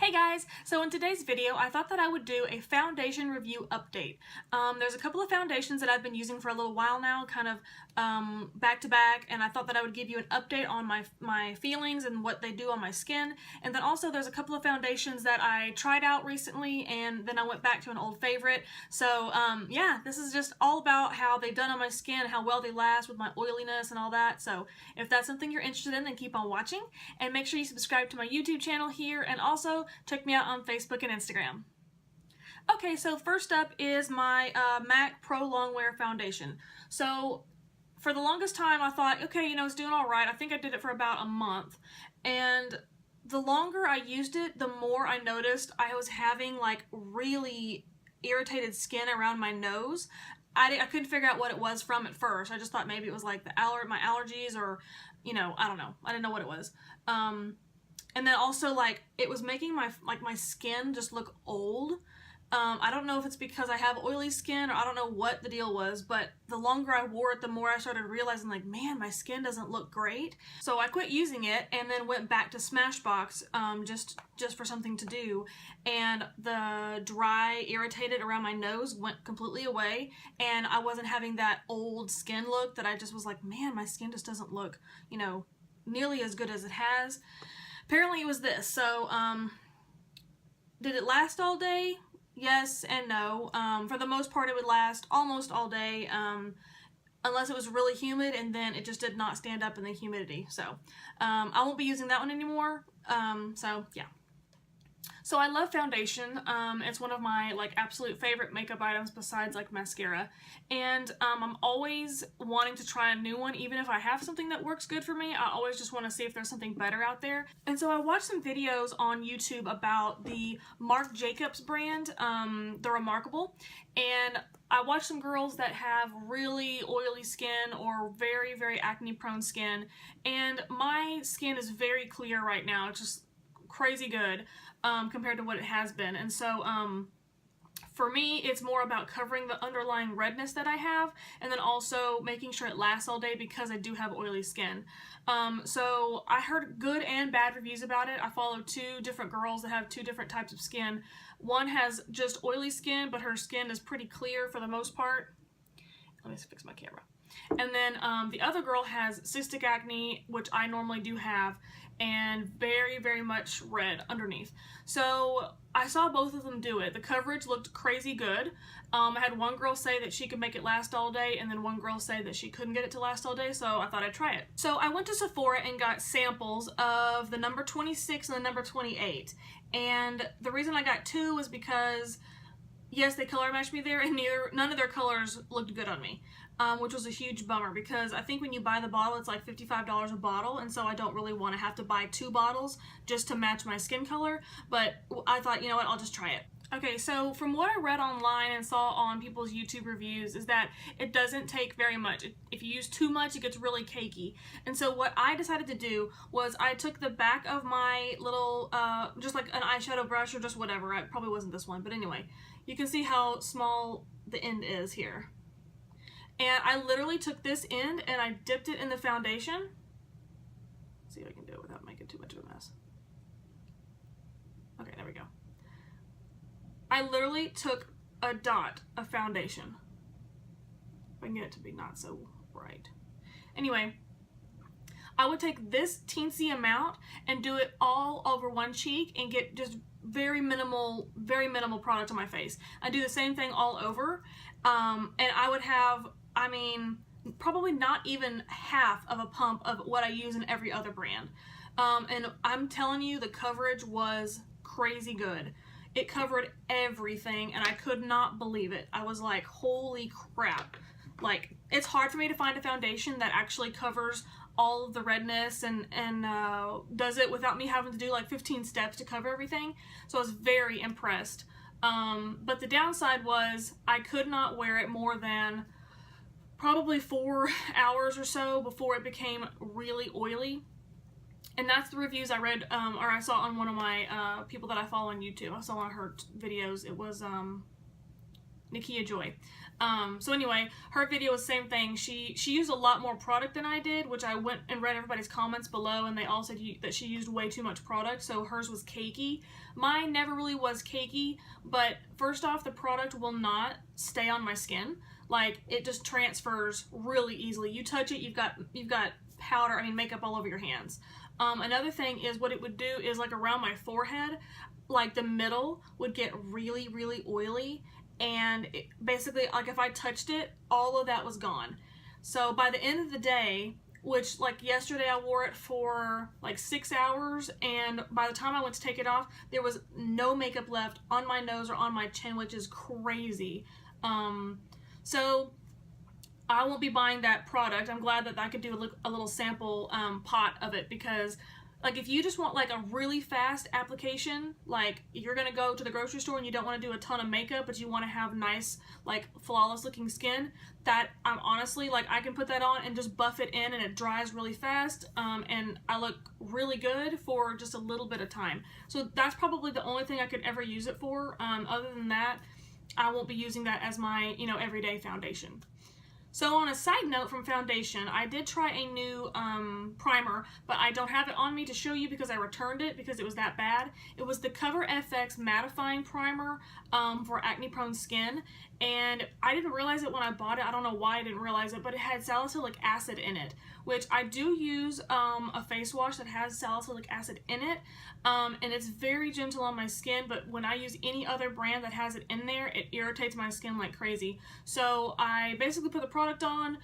Hey guys! So in today's video, I thought that I would do a foundation review update. There's a couple of foundations that I've been using for a little while now, kind of back to back, and I thought that I would give you an update on my feelings and what they do on my skin. And then also there's a couple of foundations that I tried out recently and then I went back to an old favorite. So yeah, this is just all about how they've done on my skin, how well they last with my oiliness and all that. So if that's something you're interested in, then keep on watching and make sure you subscribe to my YouTube channel here, and also check me out on Facebook and Instagram. Okay, so first up is my MAC Pro Longwear Foundation. So for the longest time I thought, okay, it's doing all right. I think I did it for about a month, and the longer I used it, the more I noticed I was having like really irritated skin around my nose. I couldn't figure out what it was from at first. I just thought maybe it was like my allergies, or I don't know. I didn't know what it was. And then also, like, it was making my skin just look old. I don't know if it's because I have oily skin, or I don't know what the deal was, but the longer I wore it, the more I started realizing, like, man, my skin doesn't look great. So I quit using it and then went back to Smashbox just for something to do. And the dry, irritated around my nose went completely away, and I wasn't having that old skin look that I just was like, man, my skin just doesn't look, nearly as good as it has. Apparently it was this. So, did it last all day? Yes and no. For the most part, it would last almost all day, unless it was really humid, and then it just did not stand up in the humidity. So, I won't be using that one anymore. So, yeah. So I love foundation. It's one of my absolute favorite makeup items besides mascara, and I'm always wanting to try a new one. Even if I have something that works good for me, I always just want to see if there's something better out there. And so I watched some videos on YouTube about the Marc Jacobs brand, the Remarkable, and I watched some girls that have really oily skin or very, very acne prone skin, and my skin is very clear right now. It's just crazy good compared to what it has been. And so for me, it's more about covering the underlying redness that I have, and then also making sure it lasts all day because I do have oily skin. So I heard good and bad reviews about it. I follow two different girls that have two different types of skin. One has just oily skin, but her skin is pretty clear for the most part. Let me fix my camera. And then the other girl has cystic acne, which I normally do have, and very, very much red underneath. So I saw both of them do it. The coverage looked crazy good. I had one girl say that she could make it last all day, and then one girl say that she couldn't get it to last all day, so I thought I'd try it. So I went to Sephora and got samples of the number 26 and the number 28. And the reason I got two was because, yes, they color matched me there, and none of their colors looked good on me, which was a huge bummer, because I think when you buy the bottle, it's like $55 a bottle, and so I don't really want to have to buy two bottles just to match my skin color. But I thought, you know what, I'll just try it. Okay, so from what I read online and saw on people's YouTube reviews is that it doesn't take very much. If you use too much, it gets really cakey. And so what I decided to do was I took the back of my little, just like an eyeshadow brush or just whatever. It probably wasn't this one, but anyway. You can see how small the end is here. And I literally took this end and I dipped it in the foundation. Let's see if I can do it without making too much of a mess. Okay, there we go. I literally took a dot of foundation. If I can get it to be not so bright. Anyway, I would take this teensy amount and do it all over one cheek and get just very minimal product on my face. I do the same thing all over, and I would have, probably not even half of a pump of what I use in every other brand. And I'm telling you, the coverage was crazy good. It covered everything, and I could not believe it. I was like, holy crap. Like, it's hard for me to find a foundation that actually covers all of the redness and does it without me having to do like 15 steps to cover everything. So I was very impressed. But the downside was I could not wear it more than probably 4 hours or so before it became really oily. And that's the reviews I read, or I saw on one of my people that I follow on YouTube. I saw one of her videos. It was Nakia Joy. So anyway, her video was the same thing. She used a lot more product than I did, which I went and read everybody's comments below, and they all said that she used way too much product, so hers was cakey. Mine never really was cakey, but first off, the product will not stay on my skin. Like, it just transfers really easily. You touch it, you've got powder, makeup all over your hands. Another thing is what it would do is, like, around my forehead, like, the middle would get really, really oily, and basically, like, if I touched it, all of that was gone. So by the end of the day, which, like, yesterday I wore it for like 6 hours, and by the time I went to take it off, there was no makeup left on my nose or on my chin, which is crazy. So I won't be buying that product. I'm glad that I could do a little sample pot of it, because like, if you just want like a really fast application, like you're gonna go to the grocery store and you don't want to do a ton of makeup, but you want to have nice, like, flawless looking skin, that I'm honestly, like, I can put that on and just buff it in, and it dries really fast, and I look really good for just a little bit of time. So that's probably the only thing I could ever use it for. Other than that, I won't be using that as my, everyday foundation. So on a side note from foundation, I did try a new primer, but I don't have it on me to show you because I returned it because it was that bad. It was the Cover FX Mattifying Primer for acne-prone skin, and I didn't realize it when I bought it. I don't know why I didn't realize it, but it had salicylic acid in it, which I do use a face wash that has salicylic acid in it, and it's very gentle on my skin, but when I use any other brand that has it in there, it irritates my skin like crazy. So I basically put the product on,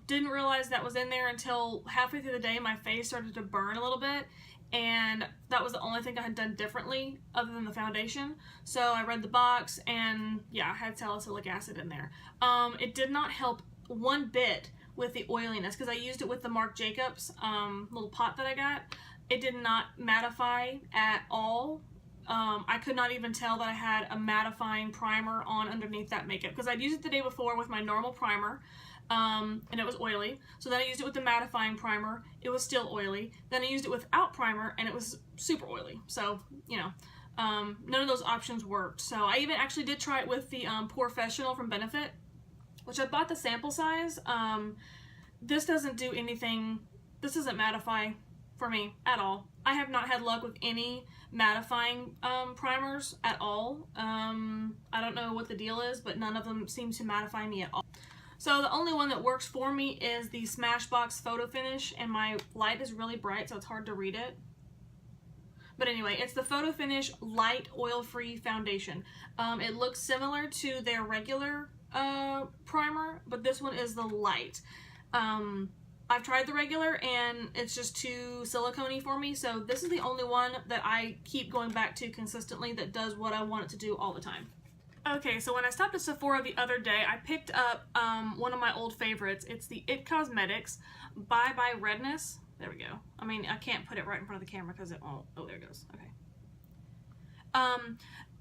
didn't realize that was in there until halfway through the day my face started to burn a little bit, and that was the only thing I had done differently other than the foundation. So I read the box, and yeah, I had salicylic acid in there. It did not help one bit with the oiliness, because I used it with the Marc Jacobs little pot that I got. It did not mattify at all. I could not even tell that I had a mattifying primer on underneath that makeup, because I'd used it the day before with my normal primer, and it was oily. So then I used it with the mattifying primer, it was still oily. Then I used it without primer, and it was super oily. So, none of those options worked. So I even actually did try it with the Porefessional from Benefit, which I bought the sample size. This doesn't do anything, this doesn't mattify for me at all. I have not had luck with any mattifying primers at all. I don't know what the deal is, but none of them seem to mattify me at all. So the only one that works for me is the Smashbox Photo Finish, and my light is really bright, so it's hard to read it. But anyway, it's the Photo Finish Light Oil-Free Foundation. It looks similar to their regular primer, but this one is the light. I've tried the regular, and it's just too silicone-y for me, so this is the only one that I keep going back to consistently that does what I want it to do all the time. Okay, so when I stopped at Sephora the other day, I picked up one of my old favorites. It's the IT Cosmetics Bye Bye Redness. There we go. I can't put it right in front of the camera because it won't. Oh, there it goes. Okay.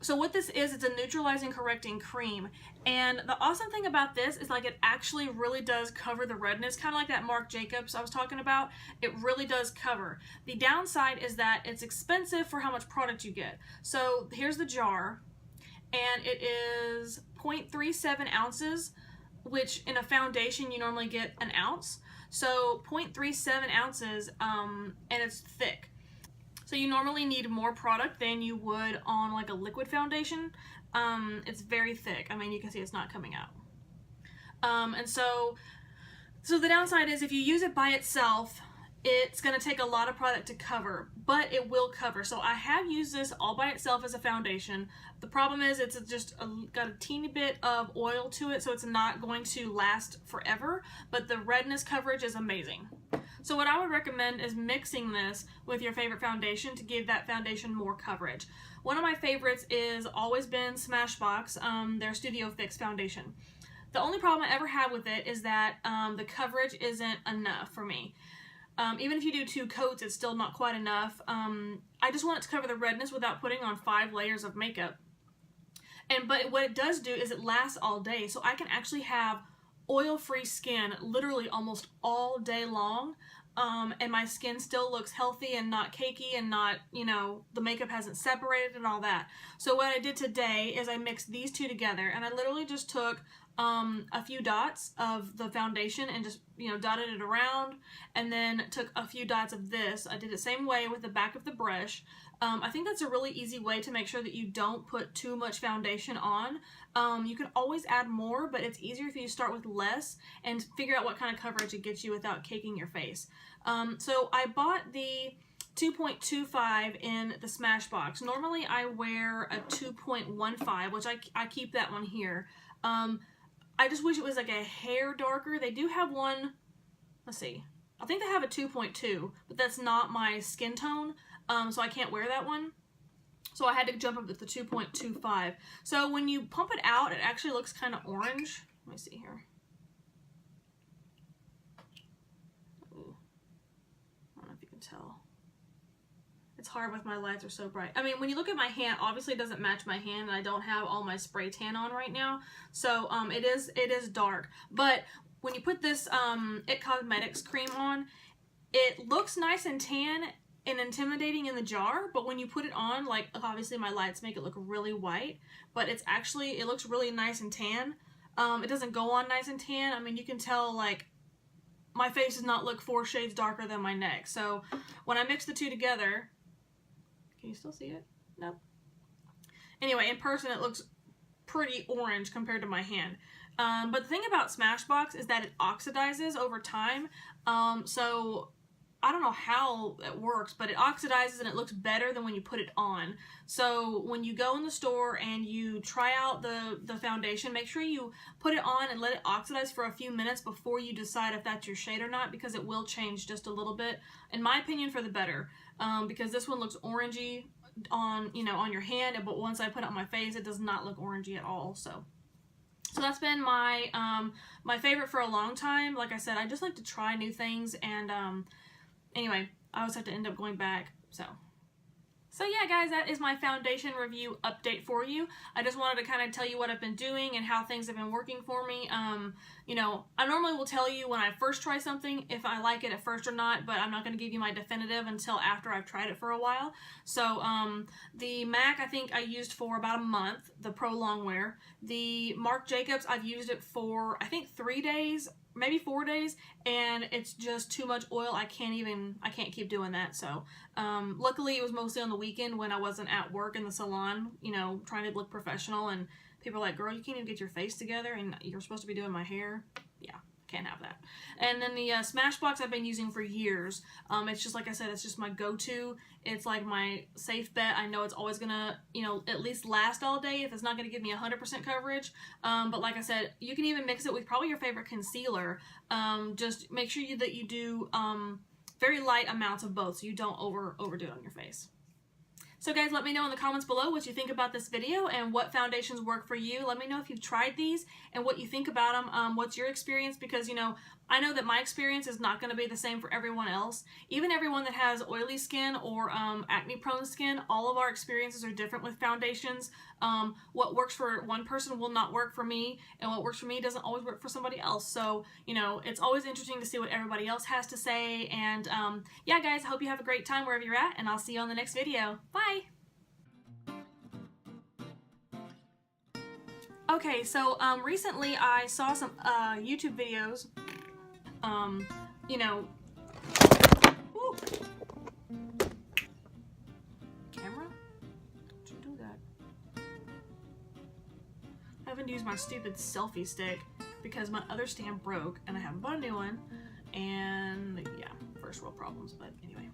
So what this is, it's a neutralizing correcting cream, and the awesome thing about this is, like, it actually really does cover the redness, kind of like that Marc Jacobs I was talking about. It really does cover. The downside is that it's expensive for how much product you get. So here's the jar, and it is 0.37 ounces, which in a foundation you normally get an ounce. So 0.37 ounces, and it's thick. So you normally need more product than you would on like a liquid foundation. It's very thick. You can see it's not coming out. And so the downside is if you use it by itself, it's going to take a lot of product to cover, but it will cover. So I have used this all by itself as a foundation. The problem is it's just got a teeny bit of oil to it, so it's not going to last forever, but the redness coverage is amazing. So what I would recommend is mixing this with your favorite foundation to give that foundation more coverage. One of my favorites is always been Smashbox, their Studio Fix foundation. The only problem I ever had with it is that the coverage isn't enough for me. Even if you do 2 coats, it's still not quite enough. I just want it to cover the redness without putting on 5 layers of makeup. But what it does do is it lasts all day, so I can actually have oil-free skin literally almost all day long. and my skin still looks healthy and not cakey and not, you know, the makeup hasn't separated and all that. So what I did today is I mixed these two together, and I literally just took a few dots of the foundation and just, you know, dotted it around, and then took a few dots of this. I did it the same way with the back of the brush. I think that's a really easy way to make sure that you don't put too much foundation on. You can always add more, but it's easier if you start with less and figure out what kind of coverage it gets you without caking your face. So I bought the 2.25 in the Smashbox. Normally I wear a 2.15, which I keep that one here. I just wish it was like a hair darker. They do have one, let's see, I think they have a 2.2, but that's not my skin tone, so I can't wear that one. So I had to jump up to the 2.25. So when you pump it out, it actually looks kind of orange. Let me see here. Ooh. I don't know if you can tell. It's hard with my lights are so bright. I mean, when you look at my hand, obviously it doesn't match my hand, and I don't have all my spray tan on right now. So it is dark. But when you put this It Cosmetics cream on, it looks nice and tan and intimidating in the jar, but when you put it on, like, obviously my lights make it look really white, but it's actually, it looks really nice and tan. It doesn't go on nice and tan. I mean, you can tell, like, my face does not look 4 shades darker than my neck. So when I mix the two together, can you still see it? Nope. Anyway, in person it looks pretty orange compared to my hand. But the thing about Smashbox is that it oxidizes over time. So I don't know how it works, but it oxidizes and it looks better than when you put it on. So when you go in the store and you try out the foundation, make sure you put it on and let it oxidize for a few minutes before you decide if that's your shade or not, because it will change just a little bit, in my opinion, for the better. Because this one looks orangey on, you know, on your hand, but once I put it on my face, it does not look orangey at all. So that's been my my favorite for a long time. Like I said, I just like to try new things, and anyway, I always have to end up going back, So yeah, guys, that is my foundation review update for you. I just wanted to kind of tell you what I've been doing and how things have been working for me. You know, I normally will tell you when I first try something if I like it at first or not, but I'm not going to give you my definitive until after I've tried it for a while. So the MAC I think I used for about a month, the Pro Longwear. The Marc Jacobs, I've used it for I think 3 days, maybe 4 days, and it's just too much oil. I can't keep doing that. So luckily it was mostly on the weekend when I wasn't at work in the salon, you know, trying to look professional, and people are like, girl, you can't even get your face together and you're supposed to be doing my hair. Yeah, can't have that. And then the Smashbox I've been using for years. It's just, like I said, it's just my go-to. It's like my safe bet. I know it's always gonna, you know, at least last all day if it's not gonna give me 100% coverage. But like I said, you can even mix it with probably your favorite concealer. Just make sure that you do very light amounts of both, so you don't overdo it on your face. So guys, let me know in the comments below what you think about this video and what foundations work for you. Let me know if you've tried these and what you think about them. What's your experience? Because, you know, I know that my experience is not going to be the same for everyone else. Even everyone that has oily skin or acne-prone skin, all of our experiences are different with foundations. What works for one person will not work for me, and what works for me doesn't always work for somebody else. So, you know, it's always interesting to see what everybody else has to say. And yeah, guys, I hope you have a great time wherever you're at, and I'll see you on the next video. Bye! Okay, so recently I saw some YouTube videos, you know, ooh. Camera? Did you do that? I haven't used my stupid selfie stick because my other stand broke and I haven't bought a new one, and yeah, first world problems, but anyway.